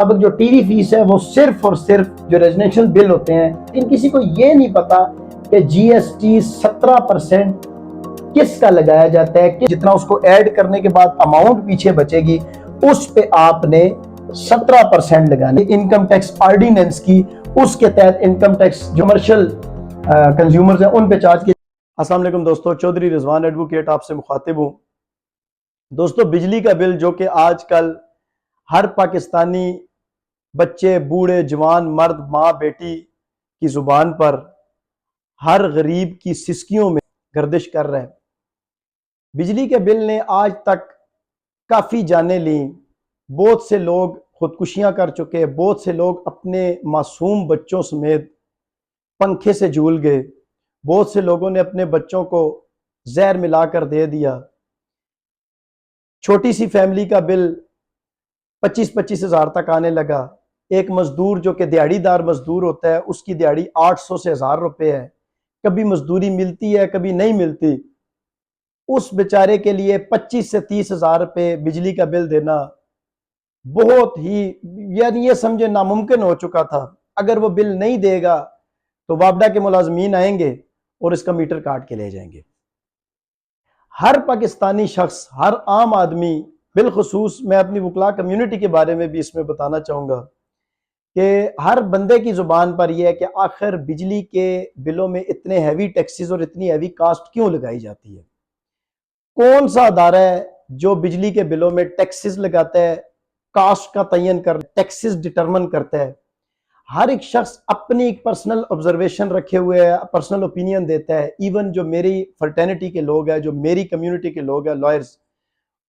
अब जो TV fees है वो सिर्फ और सिर्फ जो रेजिडेंशियल बिल होते हैं, लेकिन किसी को ये नहीं पता कि जीएसटी 17% किसका लगाया जाता है, कि जितना उसको ऐड करने के बाद अमाउंट पीछे बचेगी उस पे आपने 17% लगाने। इनकम टैक्स ऑर्डिनेंस की उसके तहत इनकम टैक्स जो कमर्शियल कंज्यूमर्स हैं उन पे चार्ज किया। अस्सलाम वालेकुम दोस्तों, चौधरी रिजवान एडवोकेट आपसे मुखातिब हूं। दोस्तों, बिजली का बिल जो कि आजकल हर पाकिस्तानी बच्चे, बूढ़े, जवान, मर्द, माँ, बेटी की जुबान पर, हर गरीब की सिस्कियों में गर्दिश कर रहे हैं। बिजली के बिल ने आज तक काफ़ी जानें ली, बहुत से लोग खुदकुशियां कर चुके, बहुत से लोग अपने मासूम बच्चों समेत पंखे से झूल गए, बहुत से लोगों ने अपने बच्चों को जहर मिलाकर दे दिया। छोटी सी फैमिली का बिल 25-25 हज़ार तक आने लगा। एक मजदूर जो कि दिहाड़ीदार मजदूर होता है, उसकी दिहाड़ी 800 से 1000 रुपये है। कभी मजदूरी मिलती है, कभी नहीं मिलती। उस बेचारे के लिए 25 से 30 हज़ार रुपये बिजली का बिल देना बहुत ही, यानी ये समझे नामुमकिन हो चुका था। अगर वो बिल नहीं देगा तो वापडा के मुलाजमीन आएंगे और इसका मीटर काट के ले जाएंगे। हर पाकिस्तानी शख्स, हर आम आदमी, बिलखुसूस मैं अपनी वकला कम्युनिटी के बारे में भी इसमें बताना चाहूँगा कि हर बंदे की ज़ुबान पर यह है कि आखिर बिजली के बिलों में इतने हैवी टैक्सेस और इतनी हैवी कास्ट क्यों लगाई जाती है। कौन सा अदारा है जो बिजली के बिलों में टैक्सेस लगाता है, कास्ट का तयन कर, टैक्सेस डिटरमिन करता है। हर एक शख्स अपनी एक पर्सनल ऑब्जर्वेशन रखे हुए है, पर्सनल ओपिनियन देता है। इवन जो मेरी फर्टर्निटी के लोग हैं, जो मेरी कम्युनिटी के लोग हैं, लॉयर्स,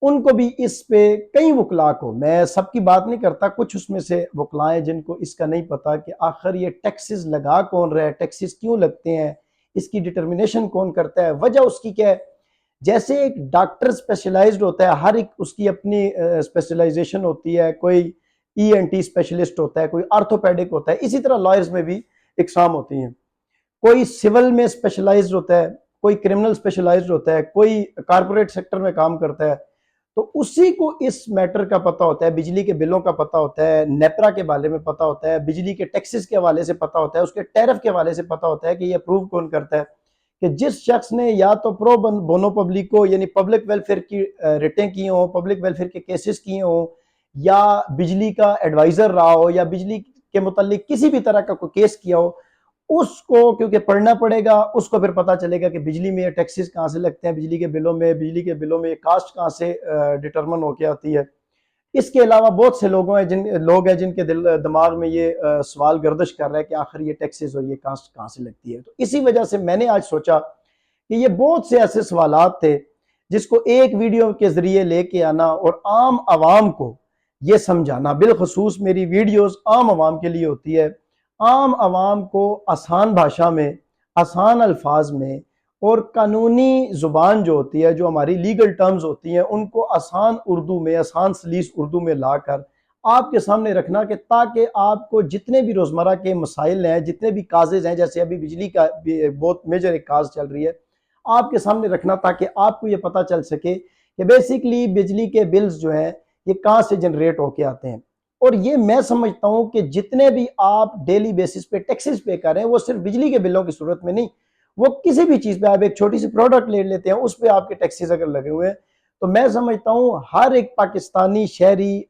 उनको भी इस पे, कई वकला को, मैं सबकी बात नहीं करता, कुछ उसमें से वकलाएं जिनको इसका नहीं पता कि आखिर ये टैक्सेस लगा कौन रहा है, टैक्सेस क्यों लगते हैं, इसकी डिटर्मिनेशन कौन करता है, वजह उसकी क्या है। जैसे एक डॉक्टर स्पेशलाइज्ड होता है, हर एक उसकी अपनी स्पेशलाइजेशन होती है। कोई ईएनटी स्पेशलिस्ट होता है, कोई आर्थोपेडिक होता है, इसी तरह लॉयर्स में भी इकसाम होती हैं। कोई सिविल में स्पेशलाइज्ड होता है, कोई क्रिमिनल स्पेशलाइज्ड होता है, कोई कारपोरेट सेक्टर में काम करता है। तो उसी को इस मैटर का पता होता है, बिजली के बिलों का पता होता है, नेपरा के बारे में पता होता है, बिजली के टैक्सेस के हवाले से पता होता है, उसके टैरिफ के हवाले से पता होता है कि ये अप्रूव कौन करता है। कि जिस शख्स ने या तो प्रो बोनो पब्लिको यानी पब्लिक वेलफेयर की रिटें की हो, पब्लिक वेलफेयर के केसेस किए हो, या बिजली का एडवाइजर रहा हो, या बिजली के मुतालिक किसी भी तरह का कोई केस किया हो, उसको क्योंकि पढ़ना पड़ेगा, उसको फिर पता चलेगा कि बिजली में टैक्सेस कहाँ से लगते हैं, बिजली के बिलों में, बिजली के बिलों में कास्ट कहाँ से डिटरमिन होकर आती है। इसके अलावा बहुत से लोग हैं जिनके दिमाग में ये सवाल गर्दिश कर रहा है कि आखिर ये टैक्सेस और ये कास्ट कहाँ से लगती है। तो इसी वजह से मैंने आज सोचा कि ये बहुत से ऐसे सवालात थे जिसको एक वीडियो के जरिए लेके आना और आम आवाम को ये समझाना। बिलखसूस मेरी वीडियोस आम आवाम के लिए होती है। आम आवाम को आसान भाषा में, आसान अल्फाज में और कानूनी जुबान जो होती है, जो हमारी लीगल टर्म्स होती हैं, उनको आसान उर्दू में, आसान सलीस उर्दू में लाकर आपके सामने रखना, कि ताकि आपको जितने भी रोजमर्रा के मसाइल हैं, जितने भी काजेज हैं, जैसे अभी बिजली का बहुत मेजर एक काज चल रही है, आपके सामने रखना, ताकि आपको ये पता चल सके कि बेसिकली बिजली के बिल्स जो हैं ये कहाँ से जनरेट होके आते हैं। और ये मैं समझता हूँ कि जितने भी आप डेली बेसिस पे टैक्सेस पे कर रहे हैं, वो सिर्फ बिजली के बिलों की सूरत में नहीं, वो किसी भी चीज पे, आप एक छोटी सी प्रोडक्ट ले लेते हैं, उस पर आपके टैक्सेस अगर लगे हुए हैं, तो मैं समझता हूँ हर एक पाकिस्तानी शहरी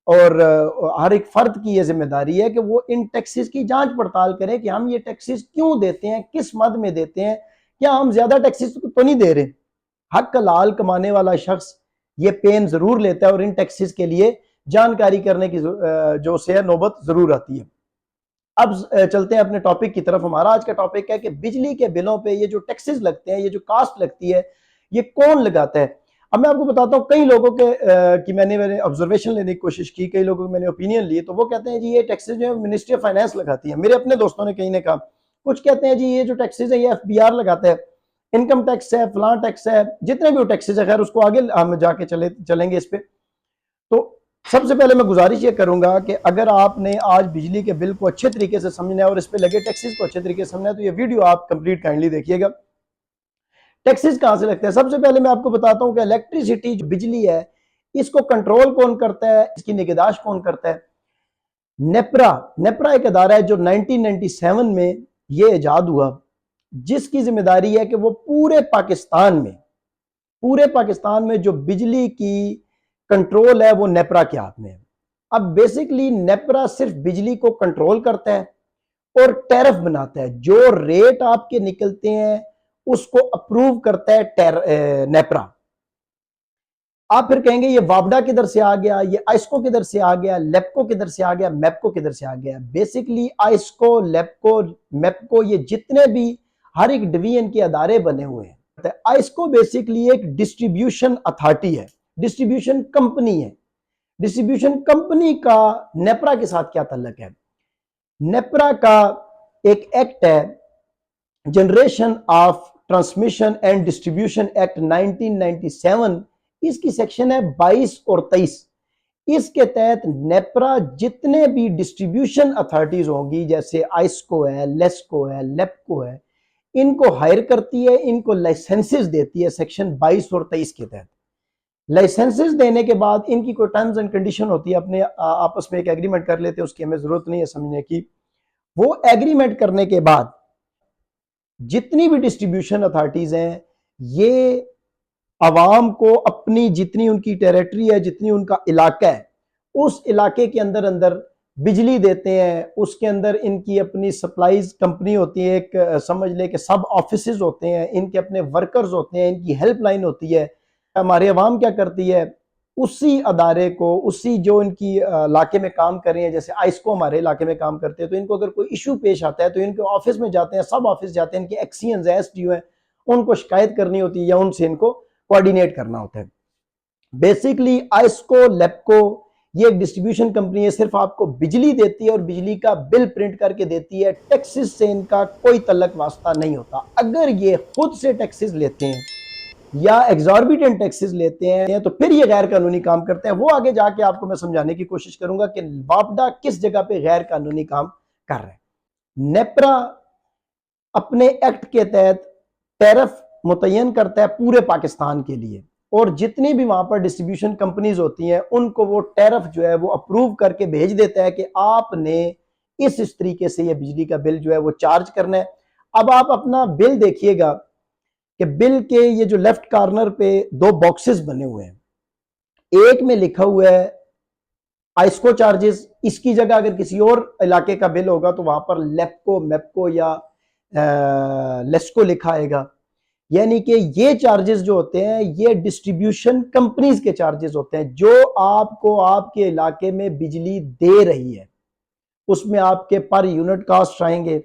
और हर एक फर्द की यह जिम्मेदारी है कि वो इन टैक्सेस की जांच पड़ताल करें कि हम ये टैक्सेस क्यों देते हैं, किस मद में देते हैं, क्या हम ज्यादा टैक्सेस तो नहीं दे रहे। हक लाल कमाने वाला शख्स ये पेन जरूर लेता है और इन टैक्सेस के लिए जानकारी करने की जो से नौबत जरूर आती है। अब चलते हैं अपने टॉपिक की तरफ। हमारा आज का टॉपिक है कि बिजली के बिलों पे ये जो टैक्सेस लगते हैं, ये जो कास्ट लगती है, ये कौन लगाता है। अब मैं आपको बताता हूँ, कई लोगों के कि मैंने ऑब्जर्वेशन लेने की कोशिश की, कई लोगों को मैंने ओपिनियन लिए, तो वो कहते हैं जी ये टैक्सेस जो है मिनिस्ट्री ऑफ फाइनेंस लगाती है। मेरे अपने दोस्तों ने कहीं ने कहा, कुछ कहते हैं जी ये जो टैक्सेस है ये एफबीआर लगाता है, इनकम टैक्स है, फलां टैक्स है, जितने भी टैक्सेस है, खैर उसको आगे हम जाके चलेंगे इस पे। तो सबसे पहले मैं गुजारिश ये करूंगा कि अगर आपने आज बिजली के बिल को अच्छे तरीके से समझना है और इस पे लगे टैक्सेस को अच्छे तरीके से समझना है, तो ये वीडियो आप कंप्लीट काइंडली देखिएगा। टैक्सेस कहां से लगते हैं, सबसे पहले मैं आपको बताता हूं कि इलेक्ट्रिसिटी जो बिजली है, इसको कंट्रोल कौन करता है, इसकी निगहदाश्त कौन करता है। नेपरा नेपरा एक अदारा है जो 1997 में ये ईजाद हुआ, जिसकी जिम्मेदारी है कि वो पूरे पाकिस्तान में जो बिजली की कंट्रोल है वो नेपरा के हाथ में है। अब बेसिकली नेपरा सिर्फ बिजली को कंट्रोल करता है और टैरिफ बनाता है। जो रेट आपके निकलते हैं उसको अप्रूव करता है नेपरा। आप फिर कहेंगे ये वापडा किधर से आ गया, ये आइस्को किधर से आ गया, लेपको किधर से आ गया, मैपको किधर से आ गया। बेसिकली आइस्को, लेपको, मैपको, ये जितने भी हर एक डिवीजन के अदारे बने हुए हैं। आइस्को बेसिकली एक डिस्ट्रीब्यूशन अथॉरिटी है, डिस्ट्रीब्यूशन कंपनी है। डिस्ट्रीब्यूशन कंपनी का नेपरा के साथ क्या ताल्लुक है? नेपरा का एक एक्ट है, generation of transmission and distribution act 1997। इसकी सेक्शन है 22 और 23। इसके तहत नेपरा जितने भी डिस्ट्रीब्यूशन अथॉरिटीज होंगी, जैसे आइस्को है, लेस्को है, लेपको है, इनको हायर करती है, इनको लाइसेंसेस देती है सेक्शन 22 और 23 के तहत। लाइसेंसेस देने के बाद इनकी कोई टर्म्स एंड कंडीशन होती है, अपने आपस में एक एग्रीमेंट कर लेते हैं, उसकी हमें जरूरत नहीं है समझने की। वो एग्रीमेंट करने के बाद जितनी भी डिस्ट्रीब्यूशन अथॉरिटीज हैं, ये आवाम को अपनी जितनी उनकी टेरिटरी है, जितनी उनका इलाका है, उस इलाके के अंदर अंदर बिजली देते हैं। उसके अंदर इनकी अपनी सप्लाईज कंपनी होती है, एक समझ ले कि सब ऑफिसेज होते हैं, इनके अपने वर्कर्स होते हैं, इनकी हेल्पलाइन होती है। हमारी आवाम क्या करती है, उसी अदारे को, उसी जो इनकी इलाके में काम कर रहे हैं, जैसे आइस्को हमारे इलाके में काम करते हैं, तो इनको अगर कोई इशू पेश आता है तो इनके ऑफिस में जाते हैं, सब ऑफिस जाते हैं, इनके एक्सीएंस है, एसडीओ है, उनको शिकायत करनी होती है या उनसे इनको कोऑर्डिनेट करना होता है। बेसिकली आइस्को, लेपको, ये एक डिस्ट्रीब्यूशन कंपनी है, सिर्फ आपको बिजली देती है और बिजली का बिल प्रिंट करके देती है। टैक्सेस से इनका कोई तल्लक वास्ता नहीं होता। अगर ये खुद से टैक्सेस लेते हैं या एग्जॉर्बिटेंट टैक्सेस लेते हैं तो फिर ये गैर कानूनी काम करते हैं। वो आगे जाके आपको मैं समझाने की कोशिश करूंगा कि वापडा किस जगह पे गैर कानूनी काम कर रहे हैं। नेपरा अपने एक्ट के तहत टैरिफ मुतय्यन करता है पूरे पाकिस्तान के लिए, और जितनी भी वहां पर डिस्ट्रीब्यूशन कंपनीज होती हैं उनको वो टैरिफ जो है वो अप्रूव करके भेज देता है कि आपने इस तरीके से ये बिजली का बिल जो है वो चार्ज करना है। अब आप अपना बिल देखिएगा कि बिल के ये जो लेफ्ट कॉर्नर पे दो बॉक्सेस बने हुए हैं, एक में लिखा हुआ है आइस्को चार्जेस। इसकी जगह अगर किसी और इलाके का बिल होगा तो वहां पर लेपको, मैपको या लेस्को लिखा आएगा। यानी कि ये चार्जेस जो होते हैं ये डिस्ट्रीब्यूशन कंपनीज के चार्जेस होते हैं, जो आपको आपके इलाके में बिजली दे रही है। उसमें आपके पर यूनिट कास्ट आएंगे,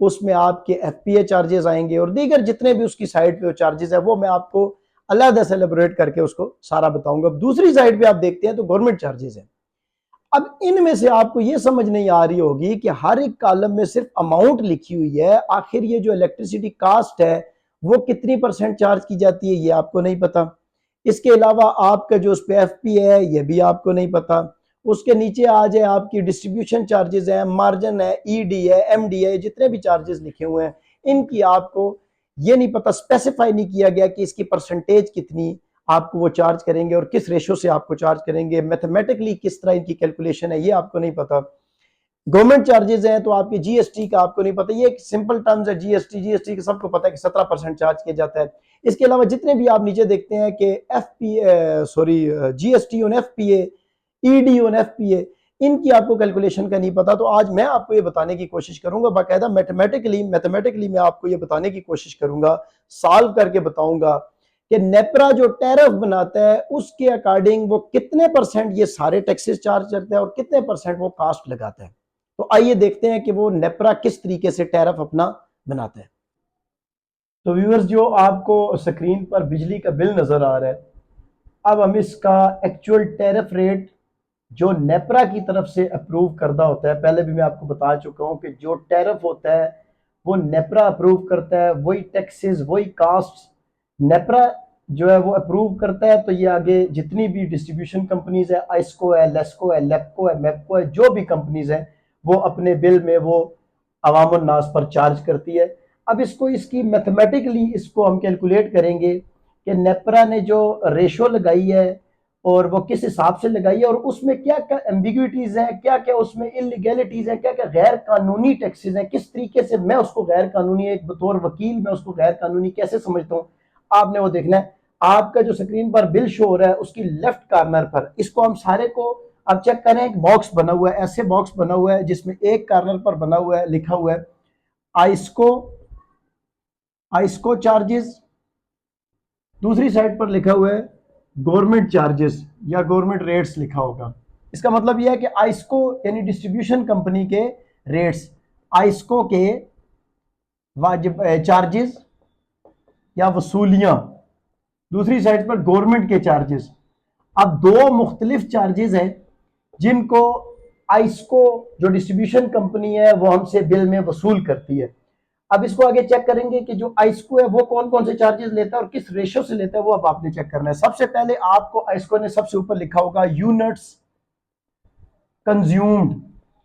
उसमें आपके एफपीए चार्जेस आएंगे और दीगर जितने भी उसकी साइड पे चार्जेस है, वो मैं आपको अलग से एलेबोरेट करके उसको सारा बताऊंगा। दूसरी साइड पे आप देखते हैं तो गवर्नमेंट चार्जेस है। अब इनमें से आपको ये समझ नहीं आ रही होगी कि हर एक कॉलम में सिर्फ अमाउंट लिखी हुई है, आखिर ये जो इलेक्ट्रिसिटी कास्ट है वो कितनी परसेंट चार्ज की जाती है ये आपको नहीं पता। इसके अलावा आपका जो उस पे एफपी है ये भी आपको नहीं पता। उसके नीचे आ जाए आपकी डिस्ट्रीब्यूशन चार्जेस है, मार्जिन है, ईडी है, एमडी है, जितने भी चार्जेस लिखे हुए हैं इनकी आपको ये नहीं पता, स्पेसिफाई नहीं किया गया कि इसकी परसेंटेज कितनी आपको वो चार्ज करेंगे और किस रेशो से आपको चार्ज करेंगे, मैथमेटिकली किस तरह इनकी कैलकुलेशन है ये आपको नहीं पता। गवर्नमेंट चार्जेस हैं तो आपके जीएसटी का आपको नहीं पता, ये एक सिंपल टर्म्स है। जीएसटी का सबको पता है कि 17% चार्ज किया जाता है। इसके अलावा जितने भी आप नीचे देखते हैं कि GST on FPA, ED on FPA, इनकी आपको कैलकुलेशन का नहीं पता। तो आज मैं आपको ये बताने की कोशिश करूंगा, बाकायदा मैथमेटिकली मैं आपको ये बताने की कोशिश करूंगा, सॉल्व करके बताऊंगा कि नेपरा जो टैरिफ बनाता है उसके अकॉर्डिंग वो कितने परसेंट ये सारे टैक्सेस चार्ज करता है और कितने परसेंट वो कास्ट लगाता है। तो आइए देखते हैं कि वो नेपरा किस तरीके से टैरिफ अपना बनाता है। तो व्यूअर्स, जो आपको स्क्रीन पर बिजली का बिल नजर आ रहा है, अब हम इसका एक्चुअल टैरिफ रेट जो नेपरा की तरफ से अप्रूव करदा होता है, पहले भी मैं आपको बता चुका हूं कि जो टैरिफ होता है वो नेपरा अप्रूव करता है, वही टैक्सेस, वही कास्ट नेपरा जो है वो अप्रूव करता है। तो ये आगे जितनी भी डिस्ट्रीब्यूशन कंपनीज है, आइस्को है, लेस्को है, लेपको है, मैपको है, जो भी कंपनीज है वो अपने बिल में वो अवाम नास पर चार्ज करती है। अब इसको इसकी मैथमेटिकली इसको हम कैलकुलेट करेंगे कि नेपरा ने जो रेशो लगाई है और वो किस हिसाब से लगाई है, और उसमें क्या क्या एम्बिग्विटीज हैं, क्या क्या उसमें इलीगैलिटीज हैं, क्या क्या गैर कानूनी टैक्सेस हैं, किस तरीके से मैं उसको गैर कानूनी, एक बतौर वकील मैं उसको गैर कानूनी कैसे समझता हूँ, आपने वो देखना है। आपका जो स्क्रीन पर बिल शो हो रहा है उसकी लेफ्ट कॉर्नर पर, इसको हम सारे को अब चेक करें, एक बॉक्स बना हुआ है, ऐसे बॉक्स बना हुआ है जिसमें एक कॉर्नर पर बना हुआ है, लिखा हुआ है आइस्को, आइस्को चार्जेस, दूसरी साइड पर लिखा हुआ है गवर्नमेंट चार्जेस या गवर्नमेंट रेट्स लिखा होगा। इसका मतलब यह है कि आइस्को यानी डिस्ट्रीब्यूशन कंपनी के रेट्स, आइस्को के वाजिब चार्जेस या वसूलियां, दूसरी साइड पर गवर्नमेंट के चार्जेस। अब दो मुख्तलिफ चार्जेस हैं जिनको आइस्को जो डिस्ट्रीब्यूशन कंपनी है वो हमसे बिल में वसूल करती है। अब इसको आगे चेक करेंगे कि जो आइस्को है वो कौन कौन से चार्जेस लेता है और किस रेशो से लेता है, वो अब आपने चेक करना है। सबसे पहले आपको आइस्को ने सबसे ऊपर लिखा होगा यूनिट्स कंज्यूम्ड,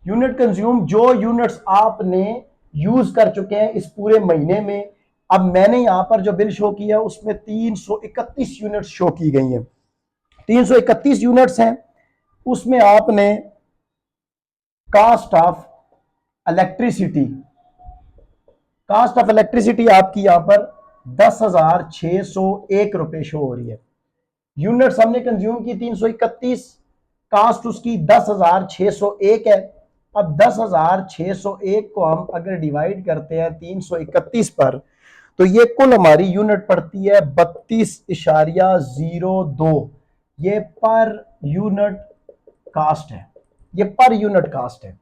यूनिट कंज्यूम, जो यूनिट्स आपने यूज कर चुके हैं इस पूरे महीने में। अब मैंने यहां पर जो बिल शो किया उसमें 331 यूनिट्स शो की गई हैं, 331 यूनिट्स हैं। उसमें आपने cost of electricity, cost of electricity आपकी यहां पर 10,601 रुपए शो हो रही है। यूनिट्स हमने कंज्यूम की 331, कास्ट उसकी 10,601 है। अब 10,601 को हम अगर डिवाइड करते हैं 331 पर, तो ये कुल हमारी यूनिट पड़ती है 32.02। ये पर यूनिट कास्ट है, ये पर यूनिट कास्ट है।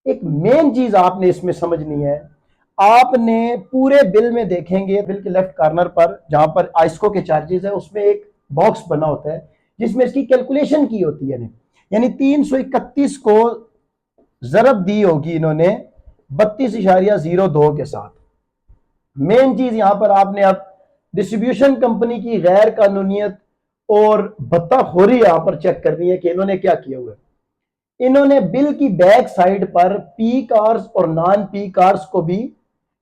एक मेन चीज आपने इसमें समझनी है, आपने पूरे बिल में देखेंगे, बिल के लेफ्ट कॉर्नर पर जहां पर आइस्को के चार्जेस है उसमें एक बॉक्स बना होता है जिसमें इसकी कैलकुलेशन की होती है। यानी 331 को जरब दी होगी इन्होंने 32.02 के साथ। मेन चीज यहां पर आपने अब डिस्ट्रीब्यूशन कंपनी की गैर कानूनियत और भत्ताखोरी यहां पर चेक करनी है कि इन्होंने क्या किया हुआ है। इन्होंने बिल की बैक साइड पर पी कार्स और नॉन पी कार्स को भी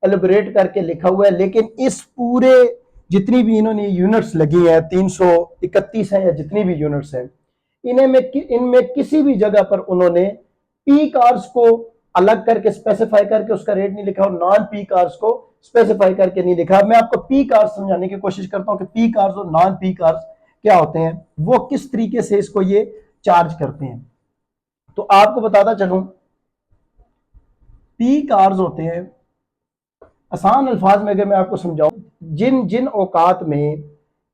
एलिब्रेट करके लिखा हुआ है, लेकिन इस पूरे जितनी भी इन्होंने यूनिट्स लगी है 331 है या जितनी भी यूनिट्स हैं, इनमें किसी भी जगह पर उन्होंने पी कार्स को अलग करके स्पेसिफाई करके उसका रेट नहीं लिखा और नॉन पी कार्स को स्पेसिफाई करके नहीं लिखा। मैं आपको पी कार्स समझाने की कोशिश करता हूं कि पी कार्स और नॉन पी कार्स क्या होते हैं, वो किस तरीके से इसको ये चार्ज करते हैं। तो आपको बताता चलूं, पी कार्स होते हैं, आसान अल्फाज में अगर मैं आपको समझाऊं, जिन जिन औकात में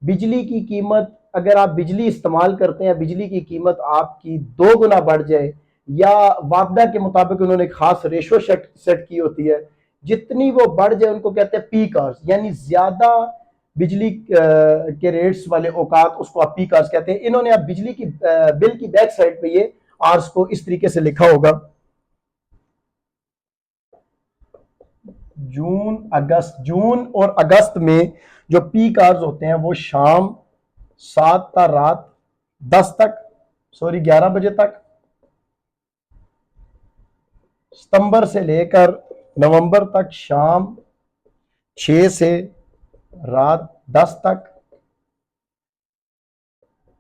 बिजली की कीमत, अगर आप बिजली इस्तेमाल करते हैं, बिजली की कीमत आपकी 2 गुना बढ़ जाए, या वापडा के मुताबिक उन्होंने खास रेशो सेट की होती है, जितनी वो बढ़ जाए उनको कहते हैं पी कार्स, यानी ज्यादा बिजली के रेट्स वाले औकात, उसको आप पी कार्स कहते हैं। इन्होंने अब बिजली की बिल की बैक साइड पे ये आर्स को इस तरीके से लिखा होगा, जून और अगस्त में जो पीक आवर्स होते हैं वो शाम 7 था रात 10 तक, सॉरी 11 बजे तक। सितंबर से लेकर नवंबर तक शाम 6 से रात 10 तक।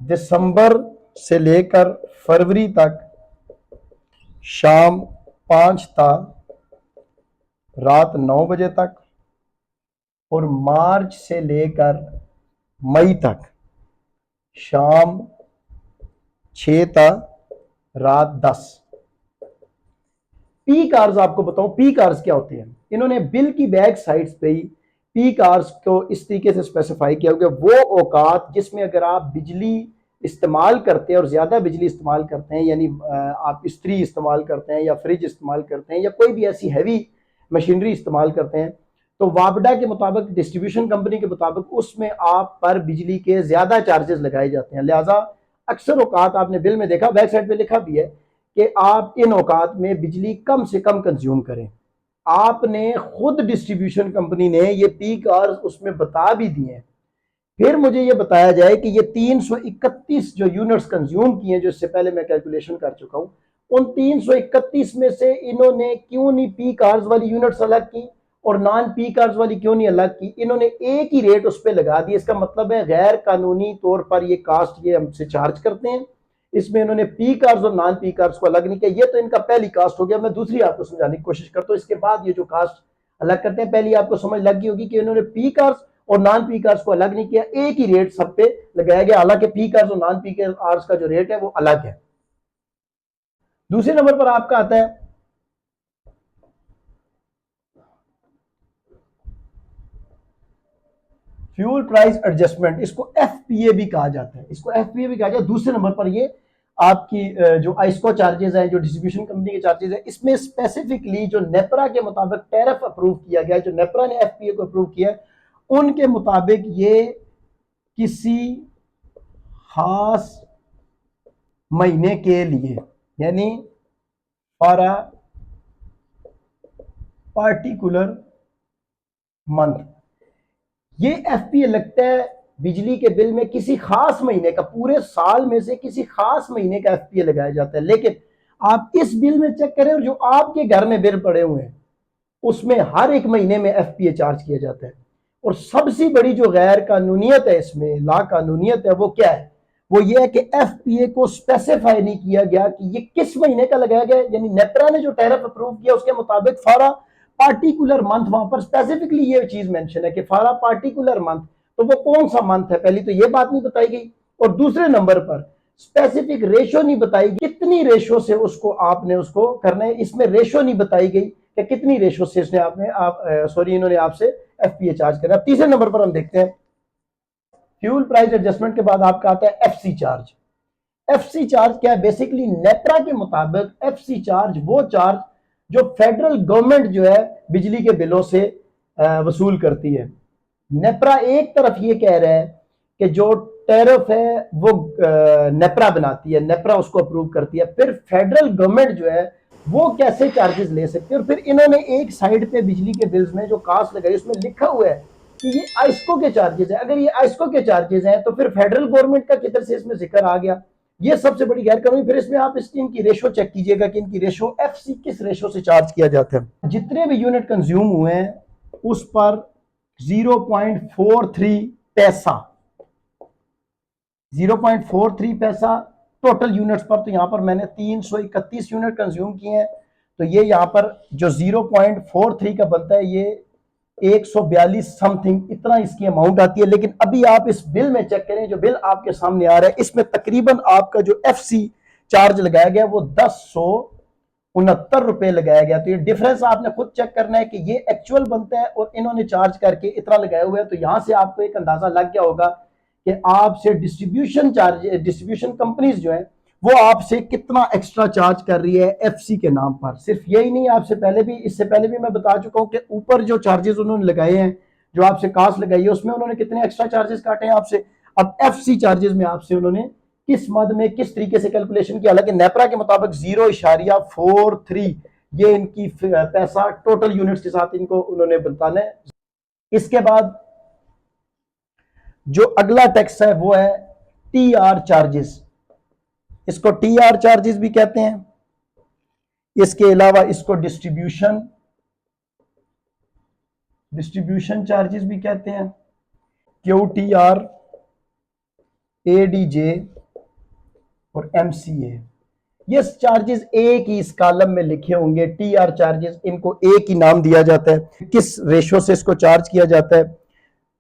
दिसंबर से लेकर फरवरी तक शाम 5 था रात 9 बजे तक। और मार्च से लेकर मई तक शाम 6 था रात 10। पीक आवर्स आपको बताऊं पीक आवर्स क्या होते हैं, इन्होंने बिल की बैक साइड्स पे ही पीक आवर्स को इस तरीके से स्पेसिफाई किया गया, वो औकात जिसमें अगर आप बिजली इस्तेमाल करते हैं और ज्यादा बिजली इस्तेमाल करते हैं, यानी आप इस्त्री इस्तेमाल करते हैं या फ्रिज इस्तेमाल करते हैं या कोई भी ऐसी हैवी मशीनरी इस्तेमाल करते हैं, तो वापडा के मुताबिक, डिस्ट्रीब्यूशन कंपनी के मुताबिक उसमें आप पर बिजली के ज्यादा चार्जेस लगाए जाते हैं। लिहाजा अक्सर औकात आपने बिल में देखा, बैक साइड पे लिखा भी है कि आप इन औकात में बिजली कम से कम कंज्यूम करें। आपने खुद डिस्ट्रीब्यूशन कंपनी ने ये पीक आवर्स उसमें बता भी दिए हैं। फिर मुझे ये बताया जाए कि ये 331 जो यूनिट्स कंज्यूम किए, जो इससे पहले मैं कैलकुलेशन कर चुका हूं, उन 331 में से इन्होंने क्यों नहीं पीक आवर्स वाली यूनिट्स अलग की और नॉन पी कार्ड वाली क्यों नहीं अलग की? इन्होंने एक ही रेट उस पर लगा दिया। इसका मतलब है गैर कानूनी तौर पर ये कास्ट ये हमसे चार्ज करते हैं। इसमें इन्होंने पी कार्ड और नॉन पी कार्ड को अलग नहीं किया। ये तो इनका पहली कास्ट हो गया। मैं दूसरी आपको समझाने की कोशिश करता हूँ। इसके बाद ये जो कास्ट अलग करते हैं, पहली आपको समझ लग गई होगी कि इन्होंने पी कार्ड और नॉन पी कार्ड को अलग नहीं किया, एक ही रेट सब पे लगाया गया। हालांकि पी कार्ड और नॉन पी कार्ड का जो रेट है वो अलग है। दूसरे नंबर पर आपका आता है फ्यूल प्राइस एडजस्टमेंट। इसको एफपीए भी कहा जाता है। इसको एफपीए भी कहा जाता है। दूसरे नंबर पर ये आपकी जो आइस्को चार्जेस है, जो डिस्ट्रीब्यूशन कंपनी के चार्जेस है, इसमें स्पेसिफिकली जो नेपरा के मुताबिक टैरिफ अप्रूव किया गया है, जो नेपरा ने एफपीए को अप्रूव किया है, उनके मुताबिक ये किसी खास महीने के लिए, यानी फॉर अ पार्टिकुलर मंथ, ये एफपीए लगता है बिजली के बिल में किसी खास महीने का, पूरे साल में से किसी खास महीने का एफपीए लगाया जाता है। लेकिन आप इस बिल में चेक करें, और जो आपके घर में बिल पड़े हुए हैं उसमें हर एक महीने में एफपीए चार्ज किया जाता है। और सबसे बड़ी जो गैर कानूनियत है इसमें, ला कानूनियत है, वो क्या है? वो ये है कि एफपीए को स्पेसिफाई नहीं किया गया कि ये किस महीने का लगाया गया। यानी नेपरा ने जो टैरिफ अप्रूव किया उसके मुताबिक फॉर पार्टिकुलर मंथ, वहां पर स्पेसिफिकली ये चीज मेंशन है कि फॉर पार्टिकुलर मंथ। तो वो कौन सा मंथ है, पहली तो ये बात नहीं बताई गई। और दूसरे नंबर पर स्पेसिफिक रेशो नहीं बताई गई, कितनी रेशो से उसको आपने उसको करना है। इसमें रेशो नहीं बताई गई कि कितनी रेशो से इसने इन्होंने आपसे एफपीए चार्ज करना। तीसरे नंबर पर हम देखते हैं फ्यूल प्राइस एडजस्टमेंट के बाद आपका आता है एफसी चार्ज। एफसी चार्ज क्या है? बेसिकली नेपरा के मुताबिक एफसी चार्ज वो चार्ज जो फेडरल गवर्नमेंट जो है बिजली के बिलों से वसूल करती है। नेपरा एक तरफ ये कह रहा है कि जो टैरिफ है वो नेपरा बनाती है, नेपरा उसको अप्रूव करती है, फिर फेडरल गवर्नमेंट जो है वो कैसे चार्जेस ले सकती है। और फिर इन्होंने एक साइड पे बिजली के बिल्स में जो कास्ट लगाई उसमें लिखा हुआ है कि ये आइस्को के चार्जेस है। अगर ये आइस्को के चार्जेस हैं तो फिर फेडरल गवर्नमेंट का किधर से इसमें जिक्र आ गया? ये सबसे बड़ी गैर कानूनी। फिर इसमें आप इसकी इनकी रेशो चेक कीजिएगा कि इनकी रेशो एफसी किस रेशो से चार्ज किया जाता है। जितने भी यूनिट कंज्यूम हुए हैं उस पर 0.43 पैसा, 0.43 पैसा टोटल यूनिट्स पर। तो यहां पर मैंने 331 यूनिट कंज्यूम किए हैं, तो ये यहां पर जो 0.43 का बनता है ये 142 समथिंग इतना इसकी अमाउंट आती है। लेकिन अभी आप इस बिल में चेक करें, जो बिल आपके सामने आ रहा है, इसमें तकरीबन आपका जो एफसी चार्ज लगाया गया वो 1069 रुपए लगाया गया। तो ये डिफरेंस आपने खुद चेक करना है कि ये एक्चुअल बनता है और इन्होंने चार्ज करके इतना लगाया हुआ है। तो यहां से आपको एक अंदाजा लग गया होगा कि आपसे डिस्ट्रीब्यूशन कंपनीज जो है वो आपसे कितना एक्स्ट्रा चार्ज कर रही है एफसी के नाम पर। सिर्फ यही नहीं, आपसे पहले भी, इससे पहले भी मैं बता चुका हूं कि ऊपर जो चार्जेस उन्होंने लगाए हैं, जो आपसे कास्ट लगाई है, उसमें उन्होंने कितने एक्स्ट्रा चार्जेस काटे हैं आपसे। अब एफसी चार्जेस में आपसे उन्होंने किस मद में किस तरीके से कैलकुलेशन किया? हालांकि नेपरा के मुताबिक 0.43 ये इनकी पैसा टोटल यूनिट्स के साथ इनको उन्होंने बताना है। इसके बाद जो अगला टैक्स है वो है टीआर चार्जेस। इसको टीआर चार्जेस भी कहते हैं। इसके अलावा इसको डिस्ट्रीब्यूशन चार्जेस भी कहते हैं, क्यूटीआर, एडीजे और एमसीए। ये चार्जेस एक ही इस कॉलम में लिखे होंगे। टीआर चार्जेस, इनको एक ही नाम दिया जाता है। किस रेशो से इसको चार्ज किया जाता है?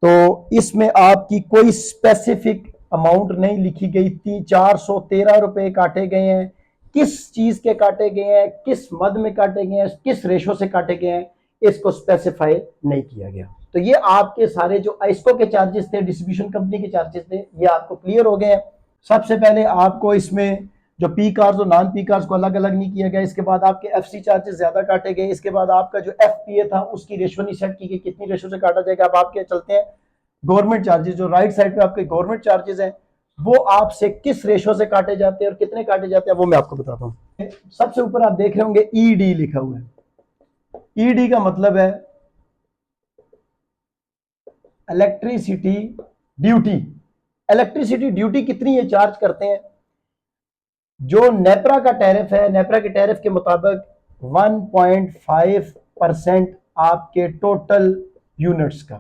तो इसमें आपकी कोई स्पेसिफिक अमाउंट नहीं लिखी गई थी। 413 रुपए काटे गए हैं। किस चीज के काटे गए हैं, किस मद में काटे गए हैं, किस रेशो से काटे गए हैं, इसको स्पेसिफाई नहीं किया गया। तो ये आपके सारे जो आइस्को के चार्जेस थे, डिस्ट्रीब्यूशन कंपनी के चार्जेस थे, ये आपको क्लियर हो गए हैं। सबसे पहले आपको इसमें जो पी कार्स और नॉन पी कार्स को अलग अलग नहीं किया गया। इसके बाद आपके एफसी चार्जेस ज्यादा काटे गए। इसके बाद आपका जो एफपीए था उसकी रेशो नहीं सेट की गई, कितनी रेशो से काटा जाएगा। अब आपके चलते हैं गवर्नमेंट चार्जेस। जो राइट साइड पे आपके गवर्नमेंट चार्जेस हैं वो आपसे किस रेशो से काटे जाते हैं और कितने काटे जाते हैं वो मैं आपको बताता हूं। सबसे ऊपर आप देख रहे होंगे ईडी लिखा हुआ है। ईडी का मतलब है इलेक्ट्रिसिटी ड्यूटी। इलेक्ट्रिसिटी ड्यूटी कितनी ये चार्ज करते हैं? जो नेपरा का टैरिफ है, नेपरा के टैरिफ के मुताबिक 1.5% आपके टोटल यूनिट्स का।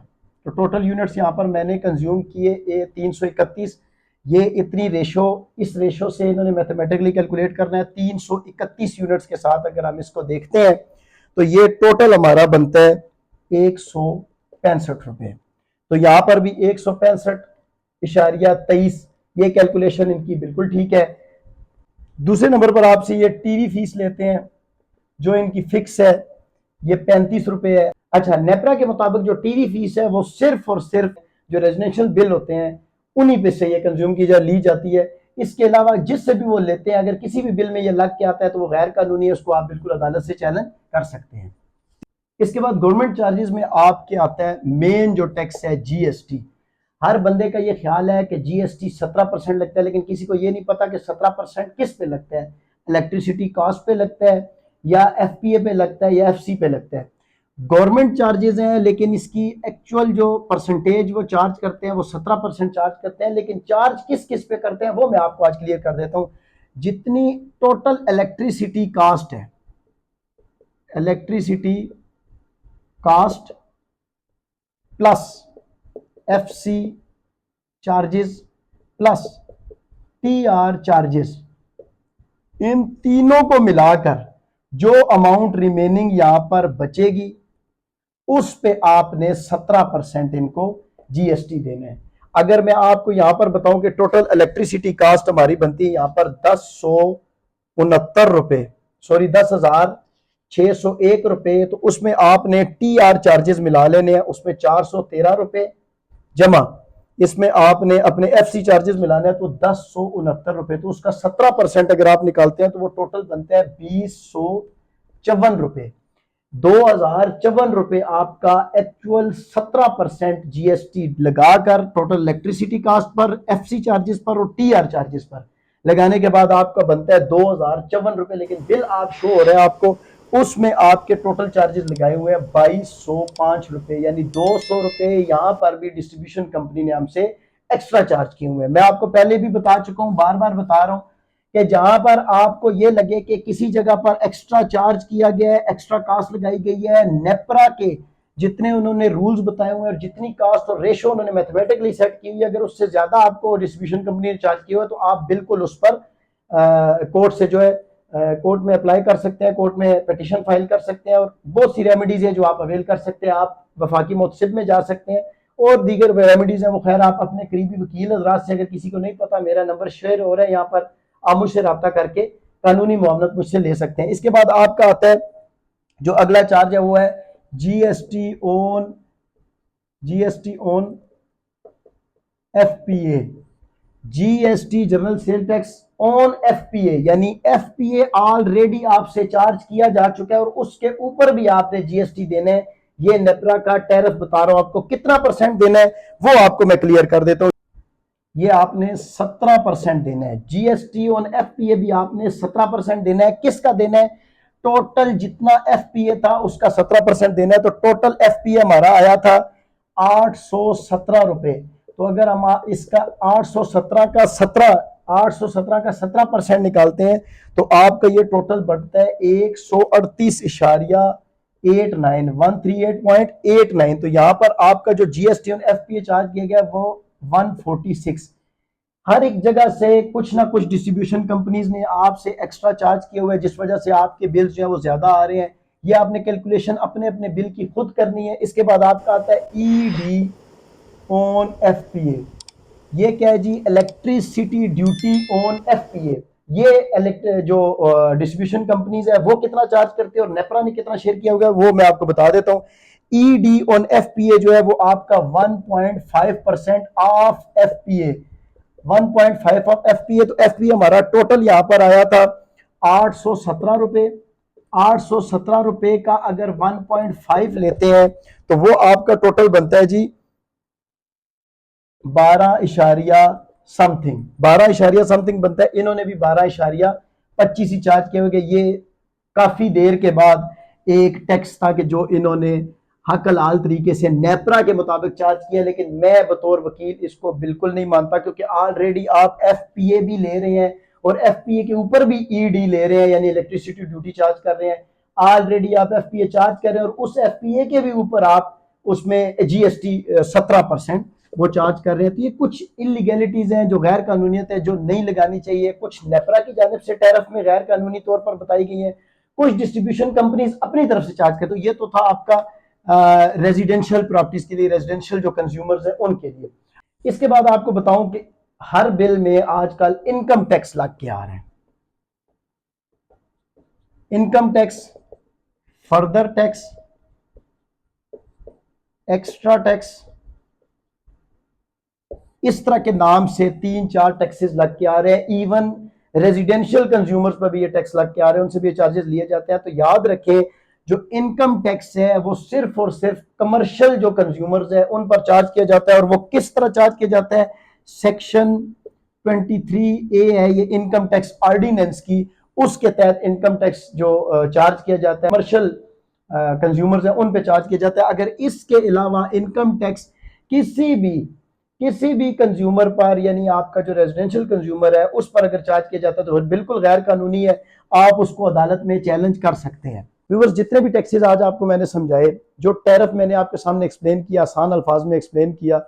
तो टोटल यूनिट्स यहाँ पर मैंने कंज्यूम किए 331। ये इतनी रेशो, इस रेशो से इन्होंने मैथमेटिकली कैलकुलेट करना है। 331 यूनिट्स के साथ अगर हम इसको देखते हैं तो ये टोटल हमारा बनता है 165 रुपए। तो यहां पर भी 165.23, ये कैलकुलेशन इनकी बिल्कुल ठीक है। दूसरे नंबर पर आपसे ये टीवी फीस लेते हैं जो इनकी फिक्स है, ये 35 रुपए है। अच्छा, नेपरा के मुताबिक जो टीवी फीस है वो सिर्फ और सिर्फ जो रेजिडेंशियल बिल होते हैं उन्हीं पे से ये कंज्यूम की ली जाती है। इसके अलावा जिससे भी वो लेते हैं, अगर किसी भी बिल में ये लग के आता है तो वो गैर कानूनी है, उसको आप बिल्कुल अदालत से चैलेंज कर सकते हैं। इसके बाद गवर्नमेंट चार्जेस में आपके आता है मेन जो टैक्स है जीएसटी। हर बंदे का ये ख्याल है कि जीएसटी 17% लगता है, लेकिन किसी को ये नहीं पता कि 17% किस पे लगता है। इलेक्ट्रिसिटी कॉस्ट पे लगता है या एफपीए पे लगता है या एफसी पे लगता है। गवर्नमेंट चार्जेस हैं, लेकिन इसकी एक्चुअल जो परसेंटेज वो चार्ज करते हैं वो 17% चार्ज करते हैं, लेकिन चार्ज किस किस पे करते हैं वो मैं आपको आज क्लियर कर देता हूं। जितनी टोटल इलेक्ट्रिसिटी कास्ट है, electricity cost plus FC charges plus TR charges, इन तीनों को मिलाकर जो अमाउंट रिमेनिंग यहां पर बचेगी उस पे आपने 17% इनको जीएसटी देना है। अगर मैं आपको यहां पर बताऊं कि टोटल इलेक्ट्रिसिटी कास्ट हमारी बनती है यहां पर 1069 रुपए, सॉरी 10,601 रुपए, तो उसमें आपने टीआर चार्जेस मिला लेने हैं, उसमें 413 रुपए जमा इसमें आपने अपने एफसी चार्जेस मिलाने हैं तो 1069 रुपए, तो उसका 17% अगर आप निकालते हैं तो वो टोटल बनता है 2054 रुपए। 2054 रुपए आपका एक्चुअल 17% जीएसटी लगाकर टोटल इलेक्ट्रिसिटी कास्ट पर, एफसी चार्जेस पर और टीआर चार्जेस पर लगाने के बाद आपका बनता है 2054 रुपए। लेकिन बिल आप शो हो रहा है आपको, उसमें आपके टोटल चार्जेस लगाए हुए हैं 2205 रुपए, यानी 200 रुपए यहां पर भी डिस्ट्रीब्यूशन कंपनी ने हमसे एक्स्ट्रा चार्ज किए हुए हैं। मैं आपको पहले भी बता चुका हूं, बार बार बता रहा हूं कि जहां पर आपको ये लगे कि किसी जगह पर एक्स्ट्रा चार्ज किया गया है, एक्स्ट्रा कास्ट लगाई गई है, नेपरा के जितने उन्होंने रूल्स बताए हुए हैं और जितनी कास्ट और रेशो उन्होंने मैथमेटिकली सेट की हुई है, अगर उससे ज्यादा आपको डिस्ट्रीब्यूशन कंपनी ने चार्ज किया हुआ तो आप बिल्कुल उस पर कोर्ट से जो है कोर्ट में अप्लाई कर सकते हैं, कोर्ट में पिटीशन फाइल कर सकते हैं और बहुत सी रेमेडीज है जो आप अवेल कर सकते हैं। आप वफाकी मुतसिब में जा सकते हैं और दीगर रेमेडीज है वो खैर आप अपने करीबी वकील हजरात से, अगर किसी को नहीं पता, मेरा नंबर शेयर हो रहा है यहाँ पर, आप मुझसे रब्ता करके कानूनी मामलत मुझसे ले सकते हैं। इसके बाद आपका आता है जो अगला चार्ज है वो है GST on FPA, GST general sale tax on FPA, यानी एफपीए ऑलरेडी आपसे चार्ज किया जा चुका है और उसके ऊपर भी आपने जीएसटी देना है। ये नेपरा का टैरिफ बता रहा हूं आपको, कितना परसेंट देना है वो आपको मैं क्लियर कर देता हूं। ये आपने 17% देना है, जीएसटी ऑन एफपीए भी आपने 17% देना है। किसका देना है? टोटल जितना एफपीए था उसका 17% देना है। तो टोटल एफपीए हमारा आया था 817 रुपए। तो अगर हम इसका 817 का 17% निकालते हैं तो आपका ये टोटल बढ़ता है 138.89, 138.89। तो यहां पर आपका जो जीएसटी ऑन एफपीए चार्ज किया गया वो 146। हर एक जगह से कुछ ना कुछ डिस्ट्रीब्यूशन कंपनीज ने आपसे एक्स्ट्रा चार्ज किए हुए, जिस वजह से आपके बिल्स जो है वो ज्यादा आ रहे हैं। ये आपने कैलकुलेशन अपने अपने बिल की खुद करनी है। इसके बाद आपका आता है ईडी ऑन एफपीए। ये क्या है जी? Electricity duty on FPA. ये जो डिस्ट्रीब्यूशन कंपनीज है वो कितना चार्ज करते हैं और नेपरा ने कितना शेयर किया हुआ है वो मैं आपको बता देता हूं। ईडी ऑन एफपीए जो है वो आपका 1.5% ऑफ एफपीए, 1.5 ऑफ एफपीए। तो एफपीए हमारा टोटल यहां पर आया था 817 रुपए। 817 रुपए का अगर 1.5 लेते हैं तो वो आपका टोटल बनता है जी 12 इशारिया समथिंग, 12 इशारिया समथिंग बनता है। इन्होंने भी 12 इशारिया 25 ही चार्ज किए हुए। ये काफी देर के बाद एक टैक्स था कि जो इन्होंने हक हलाल तरीके से नेपरा के मुताबिक चार्ज किया, लेकिन मैं बतौर वकील इसको बिल्कुल नहीं मानता, क्योंकि ऑलरेडी आप एफपीए भी ले रहे हैं और एफपीए के ऊपर भी ईडी ले रहे हैं, यानी इलेक्ट्रिसिटी ड्यूटी चार्ज कर रहे हैं। ऑलरेडी आप एफपीए चार्ज कर रहे हैं और उस एफपीए के भी ऊपर आप उसमें जीएसटी 17% वो चार्ज कर रहे हैं। तो ये कुछ इलीगैलिटीज हैं जो गैर कानूनियत है, जो नहीं लगानी चाहिए। कुछ नेपरा की जानिब से टैरिफ में गैर कानूनी तौर पर बताई गई है, कुछ डिस्ट्रीब्यूशन कंपनीज अपनी तरफ से चार्ज करते। तो ये तो था आपका रेजिडेंशियल प्रॉपर्टीज के लिए, रेजिडेंशियल जो कंज्यूमर्स हैं उनके लिए। इसके बाद आपको बताऊं कि हर बिल में आजकल इनकम टैक्स लग के आ रहे हैं। Income tax, further tax, extra tax, इस तरह के नाम से 3-4 टैक्सेस लग के आ रहे हैं। इवन रेजिडेंशियल कंज्यूमर्स पर भी ये टैक्स लग के आ रहे हैं, उनसे भी चार्जेस लिए जाते हैं। तो याद रखें जो इनकम टैक्स है वो सिर्फ और सिर्फ कमर्शियल जो कंज्यूमर्स है उन पर चार्ज किया जाता है। और वो किस तरह चार्ज किया जाता है? सेक्शन 23A है ये इनकम टैक्स ऑर्डिनेंस की, उसके तहत इनकम टैक्स जो चार्ज किया जाता है कमर्शियल कंज्यूमर्स है उन पे चार्ज किया जाता है। अगर इसके अलावा इनकम टैक्स किसी भी कंज्यूमर पर, यानी आपका जो रेजिडेंशियल कंज्यूमर है उस पर अगर चार्ज किया जाता है तो बिल्कुल गैर कानूनी है, आप उसको अदालत में चैलेंज कर सकते हैं। व्यूअर्स, जितने भी टैक्सेस आज आपको मैंने समझाए, जो टैरिफ मैंने आपके सामने एक्सप्लेन किया, आसान अल्फाज में एक्सप्लेन किया,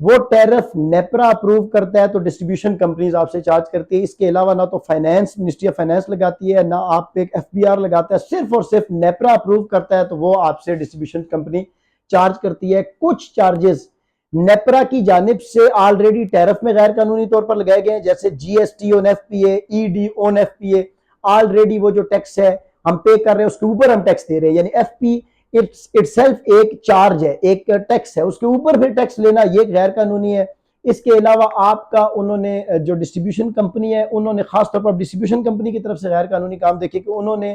वो टैरिफ नेपरा अप्रूव करता है तो डिस्ट्रीब्यूशन कंपनीज आपसे चार्ज करती है। इसके अलावा ना तो फाइनेंस, मिनिस्ट्री ऑफ फाइनेंस लगाती है, ना आप पे एक एफबीआर लगाता है, सिर्फ और सिर्फ नेपरा अप्रूव करता है तो वो आपसे डिस्ट्रीब्यूशन कंपनी चार्ज करती है। कुछ चार्जेस नेपरा की जानिब से ऑलरेडी टैरिफ में गैर कानूनी तौर पर लगाए गए हैं, जैसे GST on FPA, ED on FPA. Already वो जो टैक्स है हम पे कर रहे हैं उसके ऊपर हम टैक्स दे रहे हैं, यानी एफपी इटसेल्फ एक चार्ज है, एक टैक्स है, उसके ऊपर फिर टैक्स लेना ये गैर कानूनी है। इसके अलावा आपका उन्होंने जो डिस्ट्रीब्यूशन कंपनी है उन्होंने खासतौर पर डिस्ट्रीब्यूशन कंपनी की तरफ से गैर कानूनी काम देखे कि उन्होंने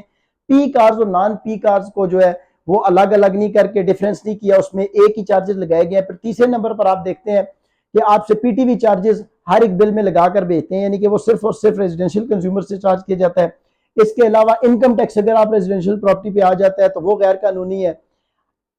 पी कार्स और नॉन पी कार्स को जो है वो अलग अलग नहीं करके, डिफरेंस नहीं किया, उसमें एक ही चार्जेस लगाए गए। फिर तीसरे नंबर पर आप देखते हैं कि आपसे पीटीवी चार्जेस हर एक बिल में लगाकर भेजते हैं, यानी कि वो सिर्फ और सिर्फ रेजिडेंशियल कंज्यूमर से चार्ज किया जाता है। इसके अलावा इनकम टैक्स अगर आप रेजिडेंशियल प्रॉपर्टी पे आ जाता है तो वो गैर कानूनी है।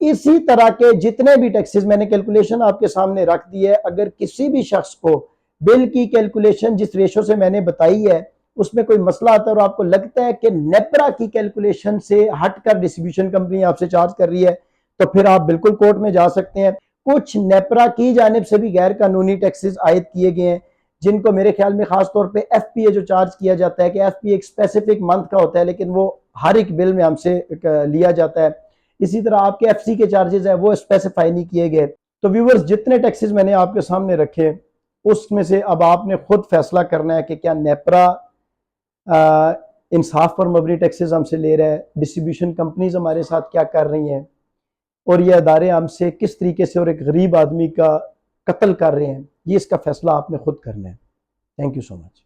इसी तरह के जितने भी टैक्सेस मैंने कैलकुलेशन आपके सामने रख दी है, अगर किसी भी शख्स को बिल की कैलकुलेशन जिस रेशो से मैंने बताई है उसमें कोई मसला आता है और आपको लगता है कि नेपरा की कैलकुलेशन से हटकर डिस्ट्रीब्यूशन कंपनी आपसे चार्ज कर रही है, तो फिर आप बिल्कुल कोर्ट में जा सकते हैं। कुछ नेपरा की जानिब से भी गैर कानूनी टैक्सेस आयद किए गए हैं, जिनको मेरे ख्याल में खास तौर पे एफपीए जो चार्ज किया जाता है कि एफपीए एक स्पेसिफिक मंथ का होता है लेकिन वो हर एक बिल में हमसे लिया जाता है। इसी तरह आपके एफसी के चार्जेस है वो स्पेसिफाई नहीं किए गए। तो व्यूअर्स, जितने टैक्सेस मैंने आपके सामने रखे उसमें से अब आपने खुद फैसला करना है कि क्या नेपरा इंसाफ पर मबनी टैक्सेस हमसे ले रहा है, डिस्ट्रीब्यूशन कंपनीज हमारे साथ क्या कर रही हैं, और ये अदारे हमसे किस तरीके से और एक गरीब आदमी का कत्ल कर रहे हैं। ये इसका फैसला आपने खुद करना है। Thank you so much.